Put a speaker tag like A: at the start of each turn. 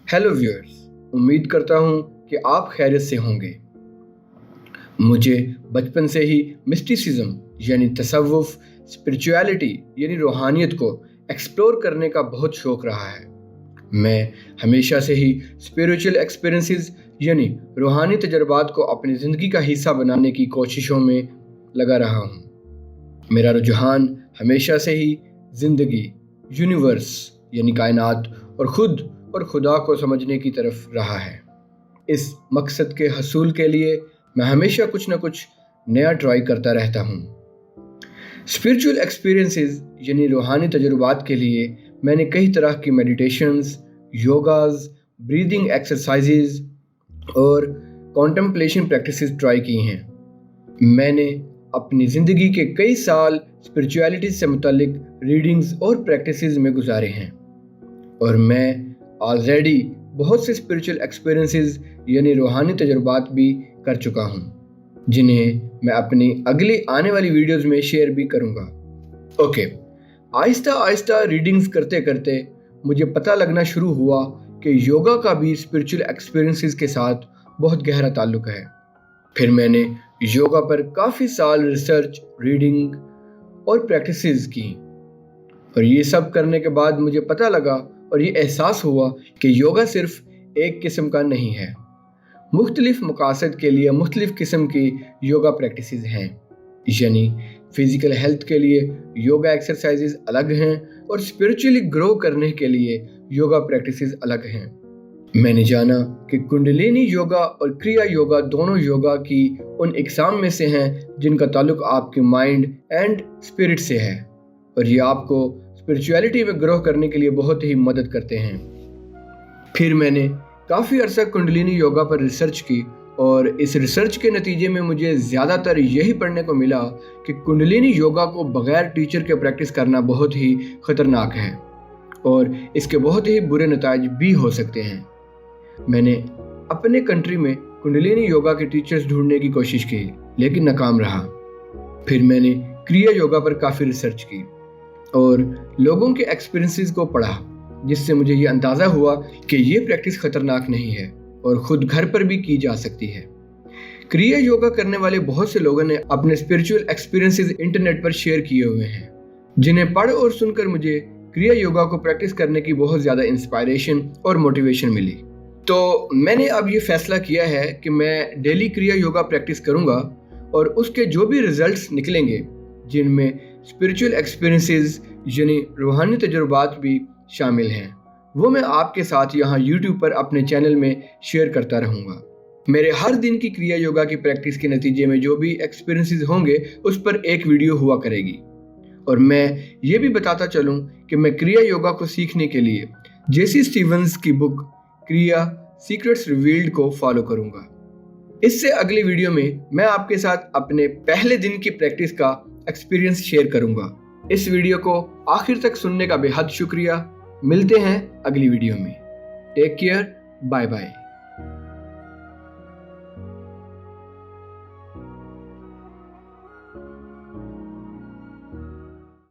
A: Hello viewers, उम्मीद करता हूँ कि आप खैरियत से होंगे। मुझे बचपन से ही मिस्टिसिज्म यानी तसव्वुफ, स्पिरिचुअलिटी यानी रूहानियत को एक्सप्लोर करने का बहुत शौक रहा है। मैं हमेशा से ही स्पिरिचुअल एक्सपीरियंसेस यानी रूहानी तजुर्बात को अपनी ज़िंदगी का हिस्सा बनाने की कोशिशों में लगा रहा हूँ। मेरा रुझान हमेशा से ही ज़िंदगी, यूनिवर्स यानी कायनात और खुद और खुदा को समझने की तरफ रहा है। इस मकसद के हसूल के लिए मैं हमेशा कुछ न कुछ नया ट्राई करता रहता हूँ। स्पिरिचुअल एक्सपीरियंसेस यानी रूहानी तजुर्बात के लिए मैंने कई तरह की मेडिटेशंस, योगाज, ब्रीदिंग एक्सरसाइजेज और कॉन्टेम्पलेशन प्रैक्टिसेस ट्राई की हैं। मैंने अपनी ज़िंदगी के कई साल स्पिरिचुअलिटी से मुतालिक रीडिंग्स और प्रैक्टिसेस में गुजारे हैं और मैं ऑलरेडी बहुत से स्पिरिचुअल एक्सपीरियंसेस यानी रूहानी तजुर्बात भी कर चुका हूँ, जिन्हें मैं अपनी अगली आने वाली वीडियोस में शेयर भी करूँगा। ओके, आहिस्ता आहिस्ता रीडिंग्स करते करते मुझे पता लगना शुरू हुआ कि योगा का भी स्पिरिचुअल एक्सपीरियंसेस के साथ बहुत गहरा ताल्लुक है। फिर मैंने योगा पर काफ़ी साल रिसर्च, रीडिंग और प्रैक्टिसेस की और ये सब करने के बाद मुझे पता लगा और ये एहसास हुआ कि योगा सिर्फ एक किस्म का नहीं है। मुख्तलिफ मकासद के लिए मुख्तलिफ किस्म की योगा प्रैक्टिसेस हैं, यानी फिज़िकल हेल्थ के लिए योगा एक्सरसाइजेस अलग हैं और स्पिरिचुअली ग्रो करने के लिए योगा प्रैक्टिसेस अलग हैं। मैंने जाना कि कुंडलिनी योगा और क्रिया योगा दोनों योगा की उन इकसाम में से हैं जिनका ताल्लुक आपके माइंड एंड स्पिरिट से है और ये आपको स्पिरिचुअलिटी में ग्रो करने के लिए बहुत ही मदद करते हैं। फिर मैंने काफ़ी अरसा कुंडलिनी योगा पर रिसर्च की और इस रिसर्च के नतीजे में मुझे ज़्यादातर यही पढ़ने को मिला कि कुंडलिनी योगा को बग़ैर टीचर के प्रैक्टिस करना बहुत ही ख़तरनाक है और इसके बहुत ही बुरे नताइज भी हो सकते हैं। मैंने अपने कंट्री में कुंडलिनी योगा के टीचर्स ढूंढने की कोशिश की लेकिन नाकाम रहा। फिर मैंने क्रिया योगा पर काफ़ी रिसर्च की और लोगों के एक्सपीरियंसेस को पढ़ा, जिससे मुझे ये अंदाज़ा हुआ कि ये प्रैक्टिस ख़तरनाक नहीं है और ख़ुद घर पर भी की जा सकती है। क्रिया योगा करने वाले बहुत से लोगों ने अपने स्पिरिचुअल एक्सपीरियंसेस इंटरनेट पर शेयर किए हुए हैं, जिन्हें पढ़ और सुनकर मुझे क्रिया योगा को प्रैक्टिस करने की बहुत ज़्यादा इंस्पायरेशन और मोटिवेशन मिली। तो मैंने अब ये फ़ैसला किया है कि मैं डेली क्रिया योगा प्रैक्टिस करूँगा और उसके जो भी रिजल्ट्स निकलेंगे, जिनमें स्पिरिचुअल एक्सपीरियंसेस यानी रूहानी तजुर्बात भी शामिल हैं, वो मैं आपके साथ यहाँ YouTube पर अपने चैनल में शेयर करता रहूँगा। मेरे हर दिन की क्रिया योगा की प्रैक्टिस के नतीजे में जो भी एक्सपीरियंसेस होंगे उस पर एक वीडियो हुआ करेगी और मैं ये भी बताता चलूँ कि मैं क्रिया योगा को सीखने के लिए जेसी स्टीवंस की बुक क्रिया सीक्रेट्स रिवील्ड को फॉलो करूँगा। इससे अगली वीडियो में मैं आपके साथ अपने पहले दिन की प्रैक्टिस का एक्सपीरियंस शेयर करूंगा। इस वीडियो को आखिर तक सुनने का बेहद शुक्रिया। मिलते हैं अगली वीडियो में। Take care, bye bye.